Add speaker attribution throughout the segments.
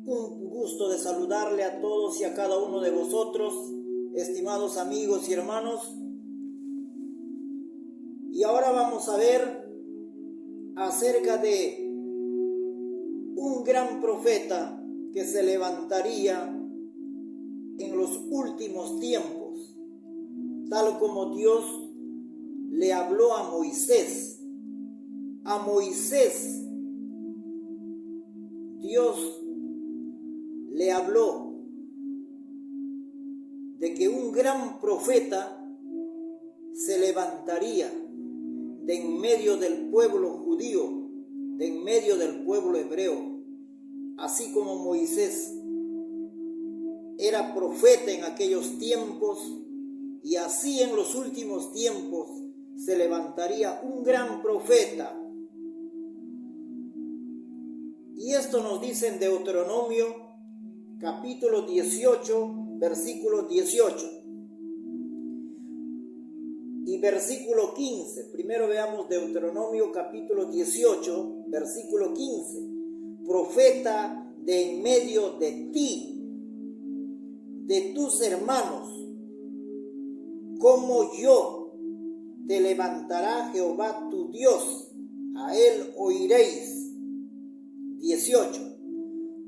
Speaker 1: Un gusto de saludarle a todos y a cada uno de vosotros, estimados amigos y hermanos. Y ahora vamos a ver acerca de un gran profeta que se levantaría en los últimos tiempos, tal como Dios le habló a Moisés. A Moisés, Dios le habló de que un gran profeta se levantaría de en medio del pueblo judío, de en medio del pueblo hebreo, así como Moisés era profeta en aquellos tiempos, y así en los últimos tiempos se levantaría un gran profeta. Y esto nos dice en Deuteronomio capítulo 18, versículo 18 y versículo 15. Primero veamos Deuteronomio capítulo 18, versículo 15. Profeta de en medio de ti, de tus hermanos, como yo, te levantará Jehová tu Dios, a él oiréis. 18.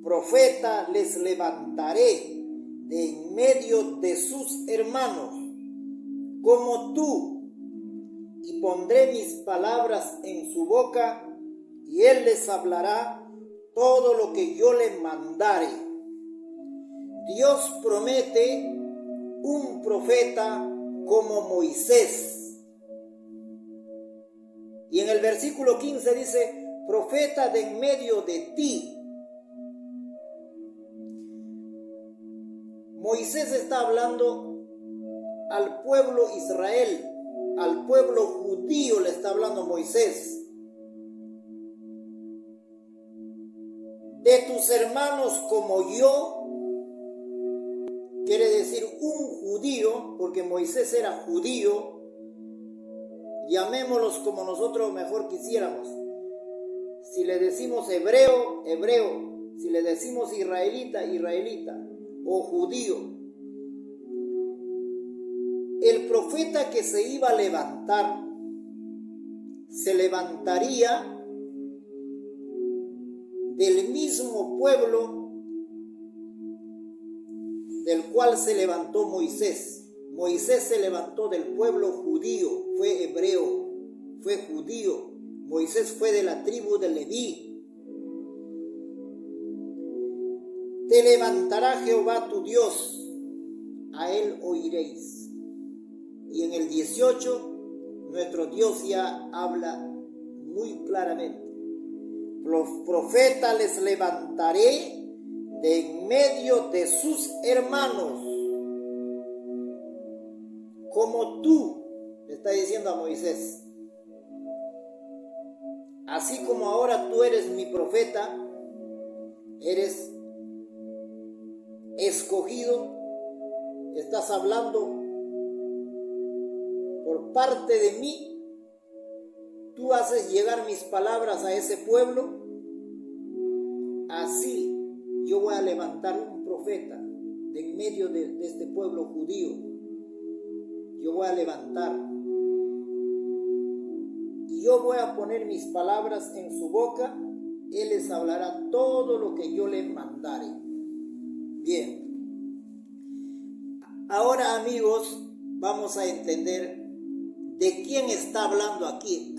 Speaker 1: Profeta les levantaré de en medio de sus hermanos, como tú, y pondré mis palabras en su boca, y él les hablará todo lo que yo le mandare. Dios promete un profeta como Moisés. Y en el versículo 15 dice, profeta de en medio de ti. Moisés está hablando al pueblo Israel, al pueblo judío le está hablando Moisés. De tus hermanos como yo, quiere decir un judío, porque Moisés era judío, llamémoslos como nosotros mejor quisiéramos. Si le decimos hebreo, hebreo. Si le decimos israelita, israelita. O judío. El profeta que se iba a levantar, se levantaría del mismo pueblo del cual se levantó Moisés. Moisés se levantó del pueblo judío, fue hebreo, fue judío. Moisés fue de la tribu de Leví. Te levantará Jehová tu Dios, a él oiréis. Y en el 18, nuestro Dios ya habla muy claramente. Los profetas les levantaré de en medio de sus hermanos, como tú, le está diciendo a Moisés. Así como ahora tú eres mi profeta, eres escogido, estás hablando por parte de mí, tú haces llegar mis palabras a ese pueblo, así yo voy a levantar un profeta de en medio de este pueblo judío. Yo voy a levantar y yo voy a poner mis palabras en su boca, él les hablará todo lo que yo le mandare. Bien, ahora amigos, vamos a entender de quién está hablando aquí.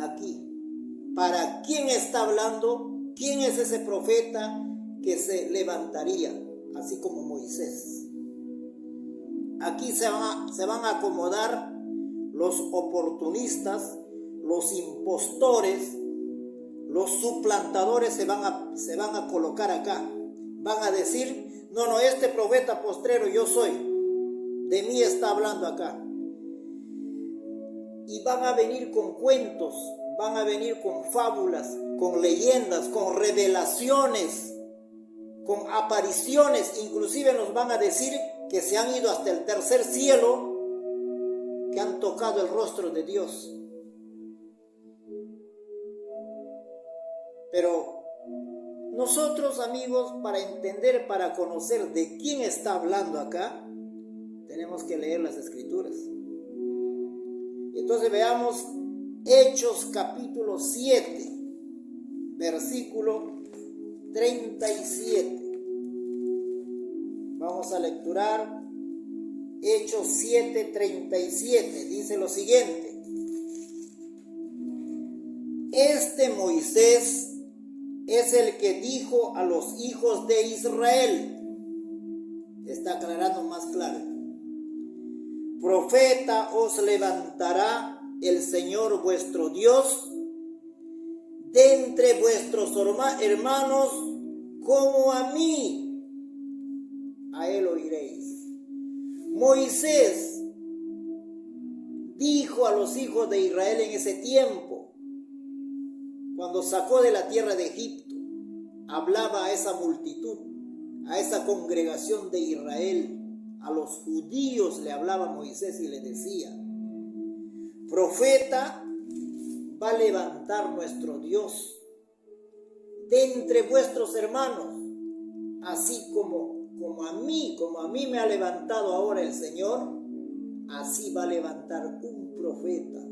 Speaker 1: ¿Para quién está hablando? ¿Quién es ese profeta que se levantaría? Así como Moisés. Aquí se van a acomodar los oportunistas, los impostores, los suplantadores se van a colocar acá. Van a decir, no, este profeta postrero yo soy. De mí está hablando acá. Y van a venir con cuentos, van a venir con fábulas, con leyendas, con revelaciones, con apariciones. Inclusive nos van a decir que se han ido hasta el tercer cielo, que han tocado el rostro de Dios. Pero Nosotros, amigos, para entender, para conocer de quién está hablando acá, tenemos que leer las Escrituras. Entonces veamos Hechos capítulo 7, versículo 37. Vamos a lecturar Hechos 7:37. Dice lo siguiente: Este Moisés es el que dijo a los hijos de Israel. Está aclarando más claro. Profeta os levantará el Señor vuestro Dios de entre vuestros hermanos, como a mí. A él oiréis. Moisés dijo a los hijos de Israel en ese tiempo, cuando sacó de la tierra de Egipto, hablaba a esa multitud, a esa congregación de Israel, a los judíos le hablaba Moisés y le decía: profeta va a levantar nuestro Dios de entre vuestros hermanos, así como a mí me ha levantado ahora el Señor, así va a levantar un profeta.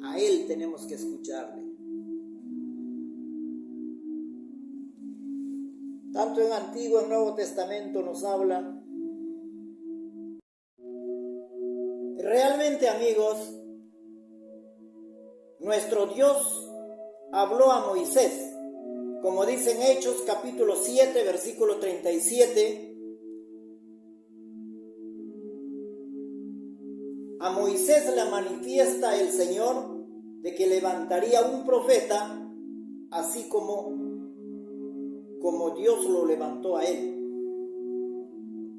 Speaker 1: A él tenemos que escucharle. Tanto en Antiguo y Nuevo Testamento nos habla. Realmente, amigos, nuestro Dios habló a Moisés, como dice en Hechos capítulo 7, versículo 37. A Moisés le manifiesta el Señor de que levantaría un profeta, así como Dios lo levantó a él.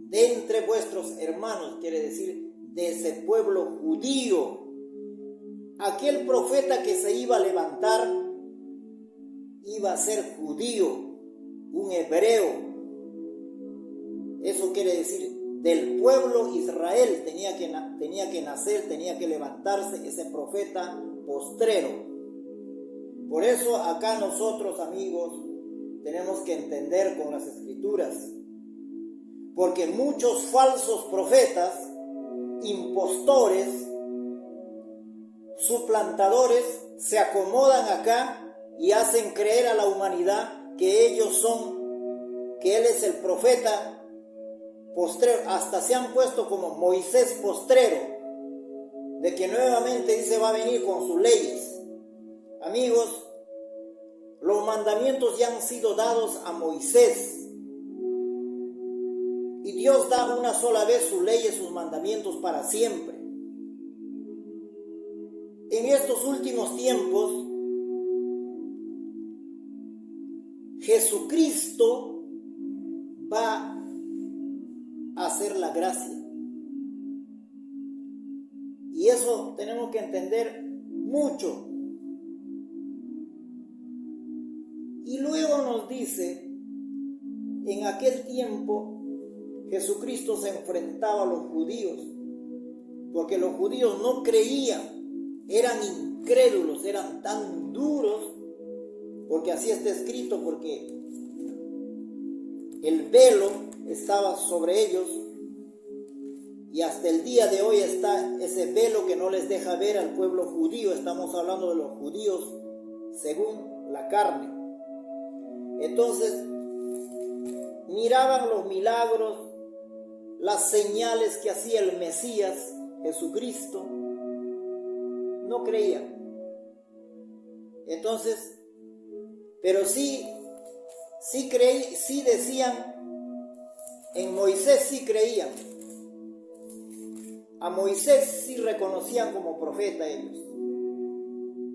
Speaker 1: De entre vuestros hermanos, quiere decir, de ese pueblo judío. Aquel profeta que se iba a levantar iba a ser judío, un hebreo. Eso quiere decir, del pueblo Israel tenía que nacer, tenía que levantarse ese profeta postrero. Por eso acá nosotros, amigos, tenemos que entender con las Escrituras, porque muchos falsos profetas, impostores, suplantadores, se acomodan acá y hacen creer a la humanidad que ellos son, que él es el profeta postrero. Hasta se han puesto como Moisés postrero, de que nuevamente dice va a venir con sus leyes. Amigos, los mandamientos ya han sido dados a Moisés, y Dios da una sola vez sus leyes, sus mandamientos para siempre. En estos últimos tiempos, Jesucristo va a hacer la gracia. Y eso tenemos que entender mucho. Y luego nos dice, en aquel tiempo Jesucristo se enfrentaba a los judíos, porque los judíos no creían, eran incrédulos, eran tan duros, porque así está escrito, porque el velo estaba sobre ellos, y hasta el día de hoy está ese velo que no les deja ver al pueblo judío. Estamos hablando de los judíos según la carne. Entonces, miraban los milagros, las señales que hacía el Mesías, Jesucristo, no creían. Entonces, pero sí decían, en Moisés sí creían. A Moisés sí reconocían como profeta ellos,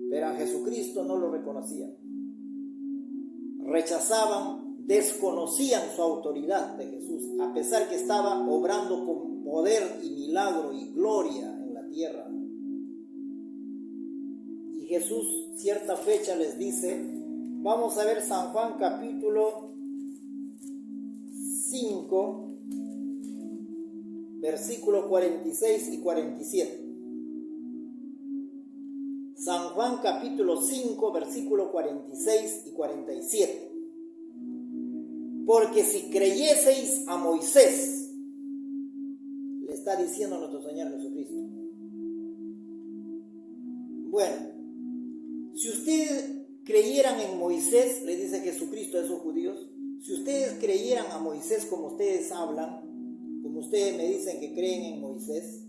Speaker 1: pero a Jesucristo no lo reconocían. Rechazaban, desconocían su autoridad de Jesús, a pesar que estaba obrando con poder y milagro y gloria en la tierra. Y Jesús, cierta fecha, les dice, vamos a ver San Juan capítulo 5, versículos 46 y 47. San Juan capítulo 5, versículos 46 y 47. porque si creyeseis a Moisés, le está diciendo nuestro Señor Jesucristo. Bueno, si ustedes creyeran en Moisés, le dice Jesucristo a esos judíos, si ustedes creyeran a Moisés como ustedes hablan, como ustedes me dicen que creen en Moisés,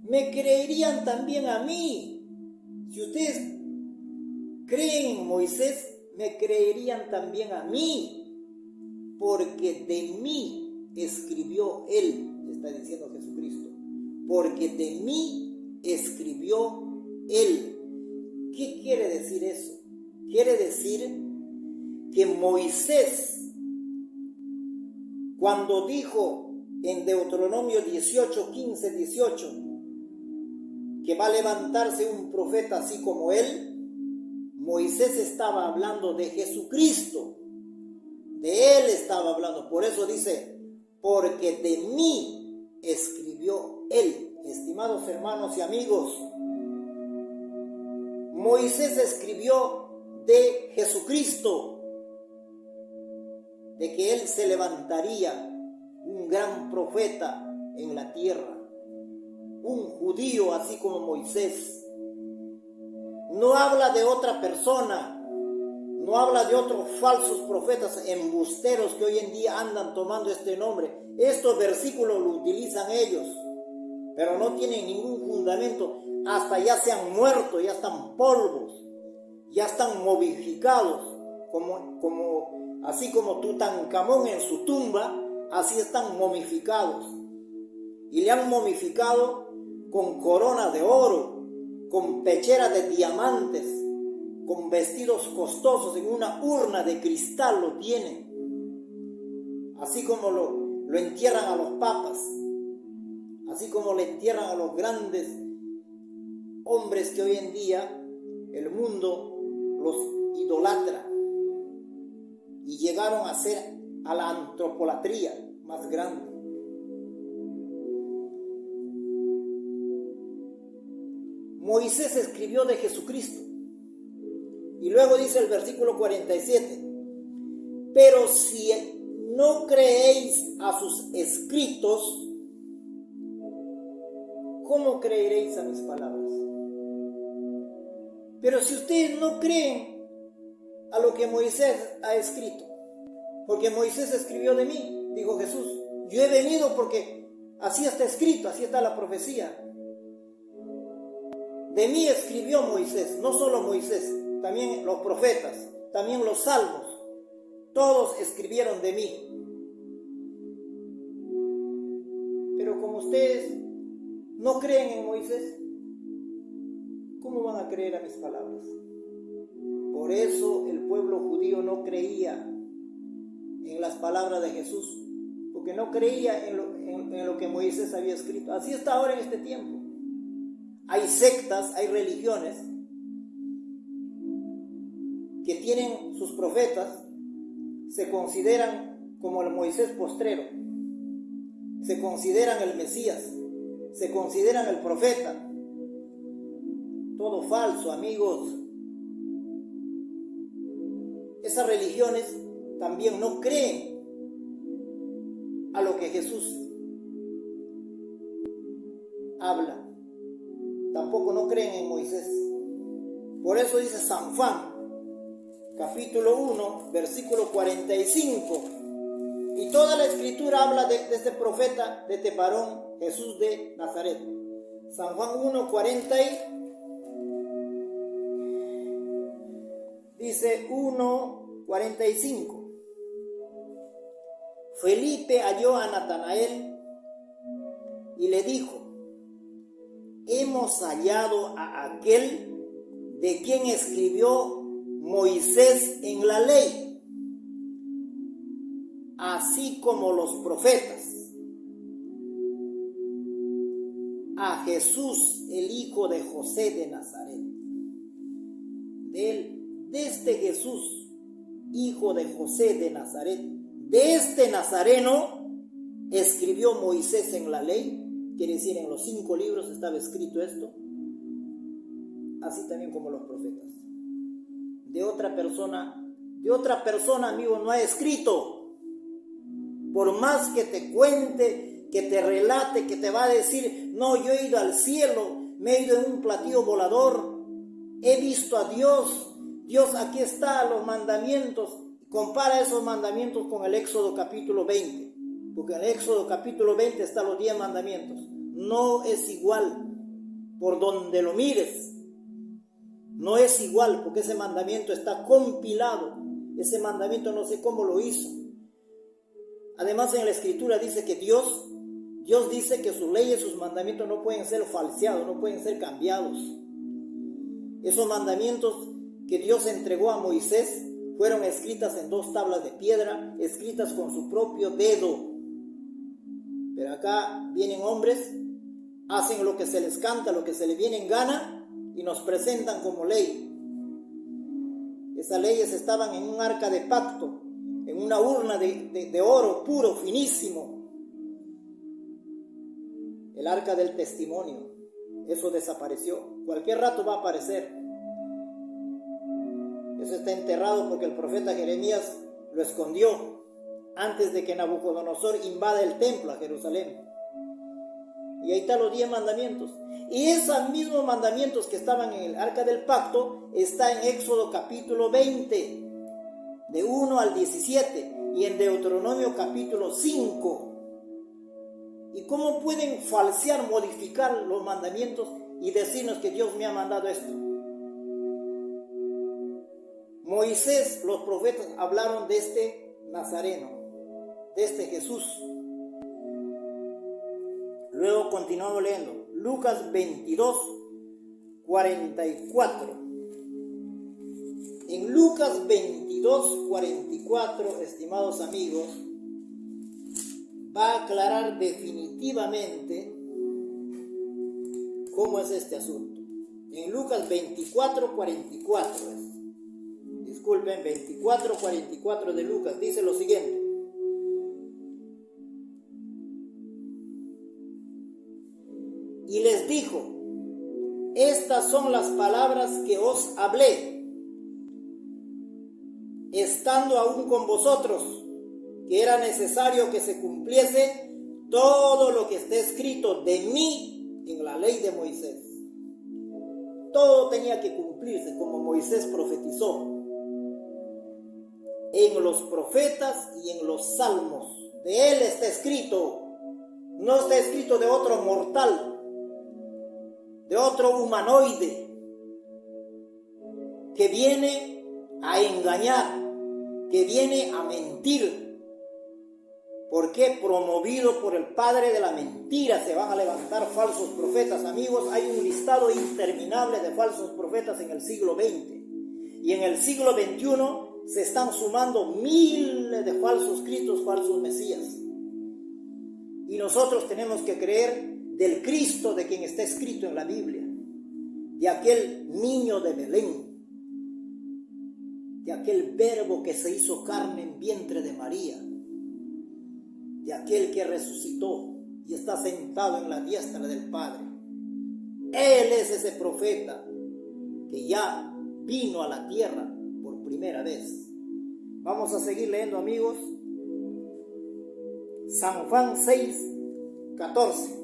Speaker 1: me creerían también a mí. Si ustedes creen en Moisés, me creerían también a mí, porque de mí escribió él, está diciendo Jesucristo, porque de mí escribió él. ¿Qué quiere decir eso? Quiere decir que Moisés, cuando dijo en Deuteronomio 18, 15, 18, que va a levantarse un profeta así como él, Moisés estaba hablando de Jesucristo, de él estaba hablando. Por eso dice, porque de mí escribió él. Estimados hermanos y amigos, Moisés escribió de Jesucristo, de que él se levantaría un gran profeta en la tierra, un judío así como Moisés. No habla de otra persona, no habla de otros falsos profetas embusteros que hoy en día andan tomando este nombre. Estos versículos lo utilizan ellos, pero no tienen ningún fundamento. Hasta ya se han muerto, ya están polvos, ya están momificados, así como Tutankamón en su tumba, así están momificados. Y le han momificado con corona de oro, con pechera de diamantes, con vestidos costosos, en una urna de cristal lo tienen. Así como lo entierran a los papas, así como le entierran a los grandes hombres que hoy en día el mundo los idolatra y llegaron a ser a la antropolatría más grande. Moisés escribió de Jesucristo. Y luego dice el versículo 47, pero si no creéis a sus escritos, ¿cómo creeréis a mis palabras? Pero si ustedes no creen a lo que Moisés ha escrito, porque Moisés escribió de mí, dijo Jesús, yo he venido porque así está escrito, así está la profecía. De mí escribió Moisés, no solo Moisés, también los profetas, también los salmos, todos escribieron de mí. Pero como ustedes no creen en Moisés, ¿cómo van a creer a mis palabras? Por eso el pueblo judío no creía en las palabras de Jesús, porque no creía en lo que Moisés había escrito. Así está ahora en este tiempo. Hay sectas, hay religiones que tienen sus profetas, se consideran como el Moisés postrero, se consideran el Mesías, se consideran el profeta. Todo falso, amigos. Esas religiones también no creen a lo que Jesús habla. Tampoco no creen en Moisés. Por eso dice San Juan, capítulo 1, versículo 45. Y toda la escritura habla de este profeta, de este varón, Jesús de Nazaret. San Juan 1, 40 dice 1:45. Felipe halló a Natanael y le dijo, hemos hallado a aquel de quien escribió Moisés en la ley, así como los profetas, a Jesús, el hijo de José de Nazaret. De este Jesús, hijo de José de Nazaret, de este Nazareno escribió Moisés en la ley. Quiere decir, en los 5 libros estaba escrito esto, así también como los profetas. De otra persona de otra persona, amigo, no ha escrito. Por más que te cuente, que te relate, que te va a decir, no, yo he ido al cielo, me he ido en un platillo volador, he visto a Dios, Dios aquí está, los mandamientos. Compara esos mandamientos con el Éxodo capítulo 20, porque en el Éxodo capítulo 20 están los 10 mandamientos. No es igual, por donde lo mires, no es igual, porque ese mandamiento está compilado. Ese mandamiento no sé cómo lo hizo. Además, en la Escritura dice que Dios dice que sus leyes, sus mandamientos no pueden ser falseados, no pueden ser cambiados. Esos mandamientos que Dios entregó a Moisés fueron escritas en 2 tablas de piedra, escritas con su propio dedo. Pero acá vienen hombres, hacen lo que se les canta, lo que se les viene en gana y nos presentan como ley. Esas leyes estaban en un arca de pacto, en una urna de oro puro, finísimo. El arca del testimonio, eso desapareció. Cualquier rato va a aparecer. Eso está enterrado porque el profeta Jeremías lo escondió antes de que Nabucodonosor invada el templo a Jerusalén. Y ahí están los 10 mandamientos. Y esos mismos mandamientos que estaban en el arca del pacto está en Éxodo capítulo 20, de 1 al 17, y en Deuteronomio capítulo 5. ¿Y cómo pueden falsear, modificar los mandamientos y decirnos que Dios me ha mandado esto? Moisés, los profetas hablaron de este Nazareno, de este Jesús. Luego continuamos leyendo Lucas 22, 44. En Lucas 22, 44, estimados amigos, va a aclarar definitivamente cómo es este asunto. En Lucas 24, 44 disculpen, 24, 44 de Lucas, dice lo siguiente. Y les dijo, estas son las palabras que os hablé, estando aún con vosotros, que era necesario que se cumpliese todo lo que está escrito de mí en la ley de Moisés. Todo tenía que cumplirse como Moisés profetizó. En los profetas y en los salmos. De él está escrito. No está escrito de otro mortal, de otro humanoide que viene a engañar, que viene a mentir. Porque promovido por el padre de la mentira se van a levantar falsos profetas. Amigos, hay un listado interminable de falsos profetas en el siglo XX. Y en el siglo XXI se están sumando miles de falsos cristos, falsos mesías. Y nosotros tenemos que creer del Cristo de quien está escrito en la Biblia, de aquel niño de Belén, de aquel verbo que se hizo carne en vientre de María, de aquel que resucitó y está sentado en la diestra del Padre. Él es ese profeta que ya vino a la tierra por primera vez. Vamos a seguir leyendo, amigos. San Juan 6, 14.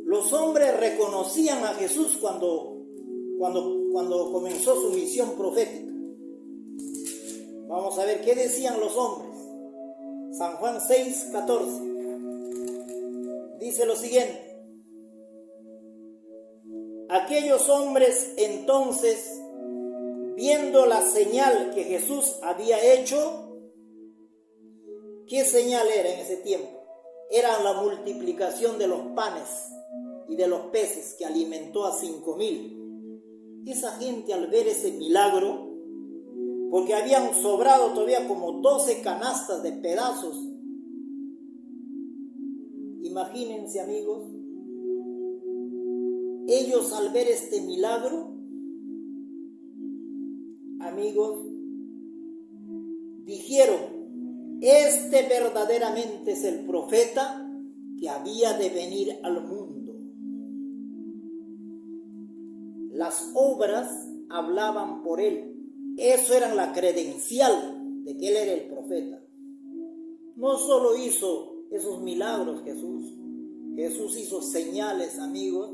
Speaker 1: Los hombres reconocían a Jesús cuando comenzó su misión profética. Vamos a ver qué decían los hombres. San Juan 6, 14. Dice lo siguiente. Aquellos hombres entonces, viendo la señal que Jesús había hecho, ¿qué señal era en ese tiempo? Era la multiplicación de los panes y de los peces que alimentó a 5,000. Esa gente, al ver ese milagro, porque habían sobrado todavía como 12 canastas de pedazos. Imagínense, amigos, ellos al ver este milagro, amigos, dijeron, este verdaderamente es el profeta que había de venir al mundo. Las obras hablaban por él. Eso era la credencial de que él era el profeta. No solo hizo esos milagros Jesús hizo señales, amigos,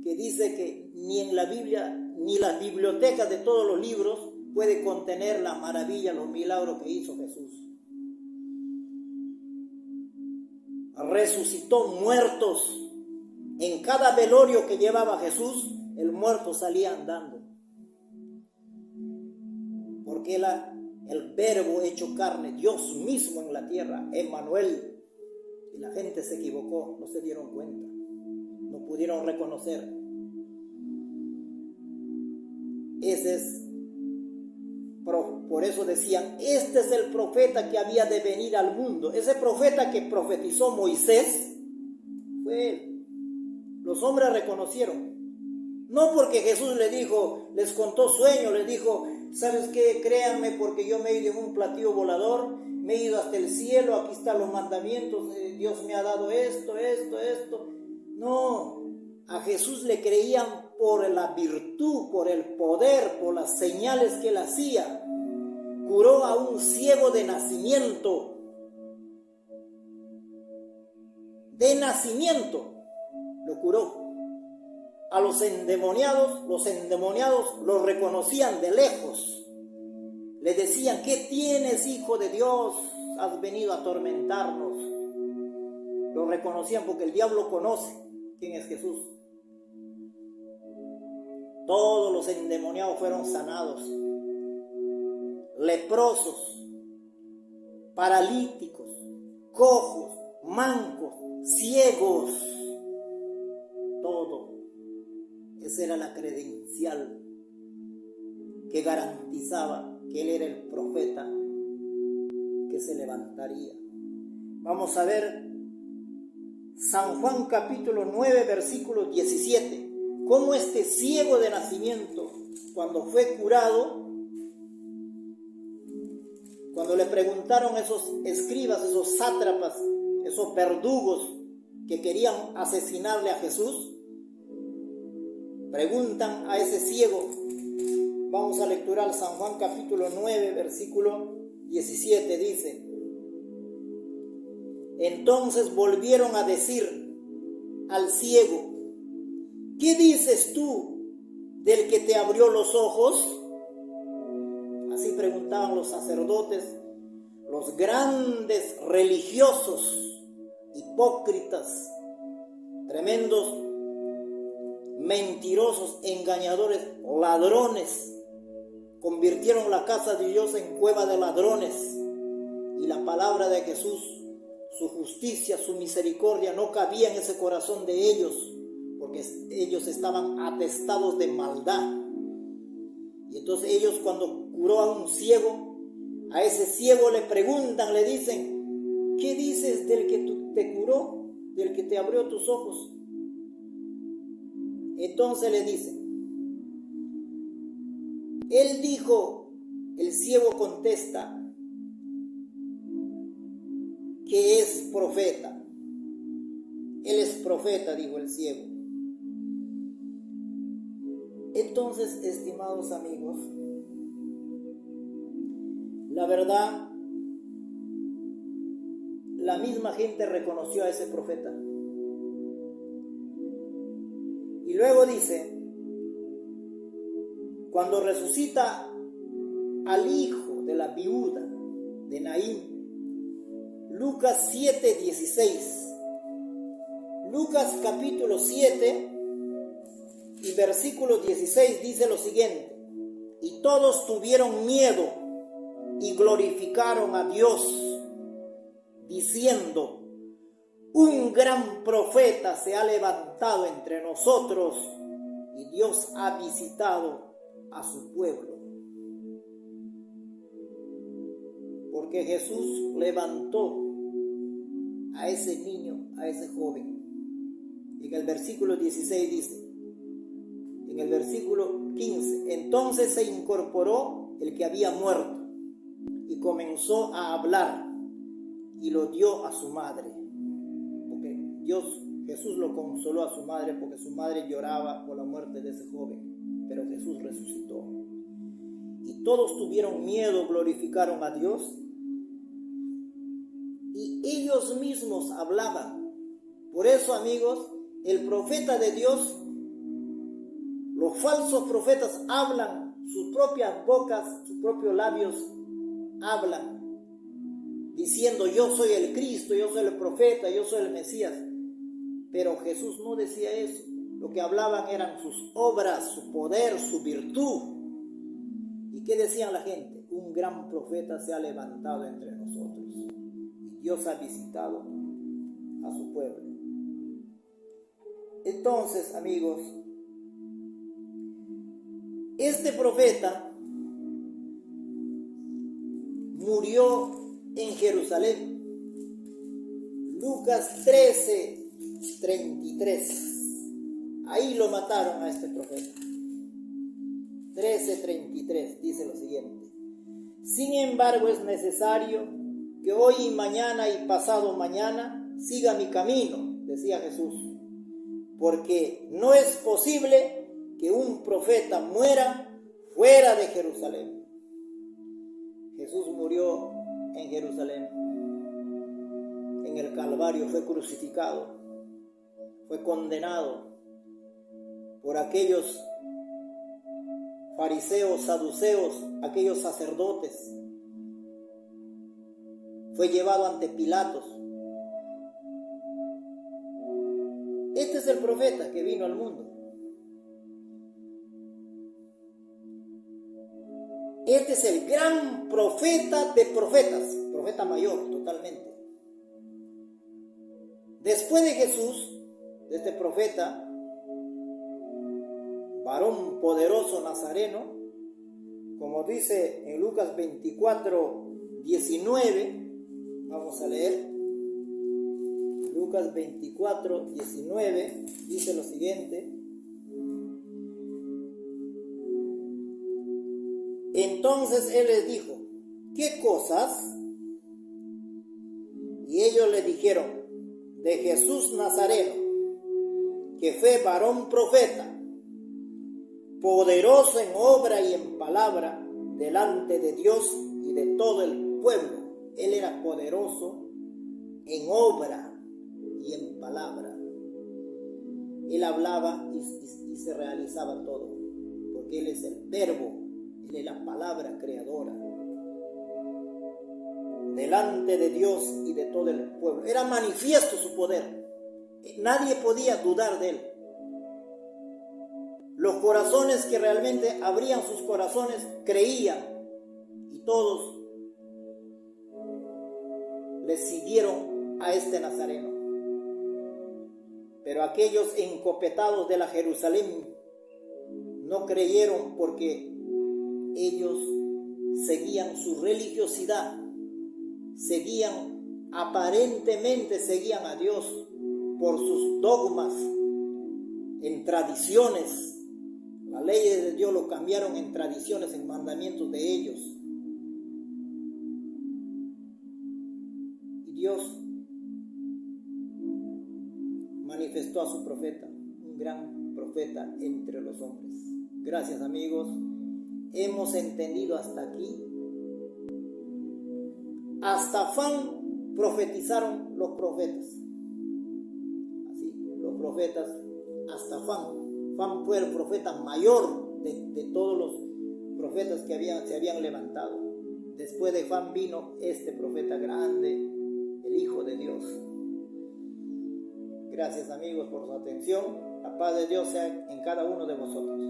Speaker 1: que dice que ni en la Biblia, ni la biblioteca de todos los libros puede contener la maravilla, los milagros que hizo Jesús. Resucitó muertos. En cada velorio que llevaba Jesús, el muerto salía andando. Porque el verbo hecho carne, Dios mismo en la tierra, Emmanuel. Y la gente se equivocó, no se dieron cuenta, no pudieron reconocer. Por eso decían, este es el profeta que había de venir al mundo. Ese profeta que profetizó Moisés fue él. Los hombres reconocieron. No porque Jesús les contó sueños, les dijo, ¿sabes qué? Créanme, porque yo me he ido en un platillo volador, me he ido hasta el cielo, aquí están los mandamientos, Dios me ha dado esto. No, a Jesús le creían por la virtud, por el poder, por las señales que él hacía. Curó a un ciego de nacimiento. De nacimiento lo curó. A los endemoniados los reconocían de lejos. Le decían, ¿qué tienes, hijo de Dios? Has venido a atormentarnos. Lo reconocían porque el diablo conoce quién es Jesús. Todos los endemoniados fueron sanados. Leprosos, paralíticos, cojos, mancos, ciegos. Todo. Esa era la credencial que garantizaba que él era el profeta que se levantaría. Vamos a ver San Juan capítulo 9 versículo 17. Cómo este ciego de nacimiento, cuando fue curado, cuando le preguntaron esos escribas, esos sátrapas, esos verdugos que querían asesinarle a Jesús, preguntan a ese ciego. Vamos a lecturar San Juan capítulo 9, versículo 17, dice: entonces volvieron a decir al ciego, ¿qué dices tú del que te abrió los ojos? Así preguntaban los sacerdotes, los grandes religiosos, hipócritas, tremendos mentirosos, engañadores, ladrones. Convirtieron la casa de Dios en cueva de ladrones. Y la palabra de Jesús, su justicia, su misericordia no cabía en ese corazón de ellos, porque ellos estaban atestados de maldad. Y entonces ellos, cuando curó a un ciego, a ese ciego le preguntan, le dicen, ¿qué dices del que te curó, del que te abrió tus ojos? Entonces le dicen, él dijo, el ciego contesta, que es profeta. Él es profeta, dijo el ciego. Entonces, estimados amigos, la verdad, la misma gente reconoció a ese profeta. Y luego dice, cuando resucita al hijo de la viuda de Naín, Lucas 7:16. Lucas capítulo 7 y versículo 16 dice lo siguiente: y todos tuvieron miedo y glorificaron a Dios, diciendo, un gran profeta se ha levantado entre nosotros y Dios ha visitado a su pueblo. Porque Jesús levantó a ese niño, a ese joven. En el versículo 16 dice, en el versículo 15, entonces se incorporó el que había muerto y comenzó a hablar y lo dio a su madre. Porque Jesús lo consoló a su madre porque su madre lloraba por la muerte de ese joven, pero Jesús resucitó. y todos tuvieron miedo, glorificaron a Dios. Y ellos mismos hablaban. Por eso, amigos, el profeta de Dios, los falsos profetas hablan, sus propias bocas, sus propios labios hablan, diciendo: yo soy el Cristo, yo soy el profeta, yo soy el Mesías. Pero Jesús no decía eso. Lo que hablaban eran sus obras, su poder, su virtud. ¿Y qué decían la gente? Un gran profeta se ha levantado entre nosotros. Y Dios ha visitado a su pueblo. Entonces, amigos, este profeta murió en Jerusalén. Lucas 13:33. Ahí lo mataron a este profeta. 13:33 dice lo siguiente: sin embargo, es necesario que hoy y mañana y pasado mañana siga mi camino, decía Jesús, porque no es posible que un profeta muera fuera de Jerusalén. Jesús murió en Jerusalén, en el Calvario, fue crucificado, fue condenado por aquellos fariseos, saduceos, aquellos sacerdotes. Fue llevado ante Pilatos. Este es el profeta que vino al mundo. Este es el gran profeta de profetas, profeta mayor totalmente. Después de Jesús, de este profeta, varón poderoso nazareno, como dice en Lucas 24:19, vamos a leer. Lucas 24:19 dice lo siguiente: entonces él les dijo: ¿qué cosas? Y ellos le dijeron: de Jesús Nazareno, que fue varón profeta, poderoso en obra y en palabra delante de Dios y de todo el pueblo. Él era poderoso en obra y en palabra. Él hablaba y se realizaba todo, porque Él es el verbo, Él es la palabra creadora. Delante de Dios y de todo el pueblo. Era manifiesto su poder. Nadie podía dudar de Él. Los corazones que realmente abrían sus corazones creían, y todos le siguieron a este Nazareno. Pero aquellos encopetados de la Jerusalén no creyeron, porque ellos seguían su religiosidad, aparentemente seguían a Dios por sus dogmas, en tradiciones. Las leyes de Dios lo cambiaron en tradiciones, en mandamientos de ellos. Y Dios manifestó a su profeta, un gran profeta entre los hombres. Gracias, amigos. Hemos entendido hasta aquí. Hasta Fan profetizaron los profetas. Así, los profetas, hasta Fan. Fan fue el profeta mayor de todos los profetas que se habían levantado. Después de Fan vino este profeta grande, el Hijo de Dios. Gracias, amigos, por su atención. La paz de Dios sea en cada uno de vosotros.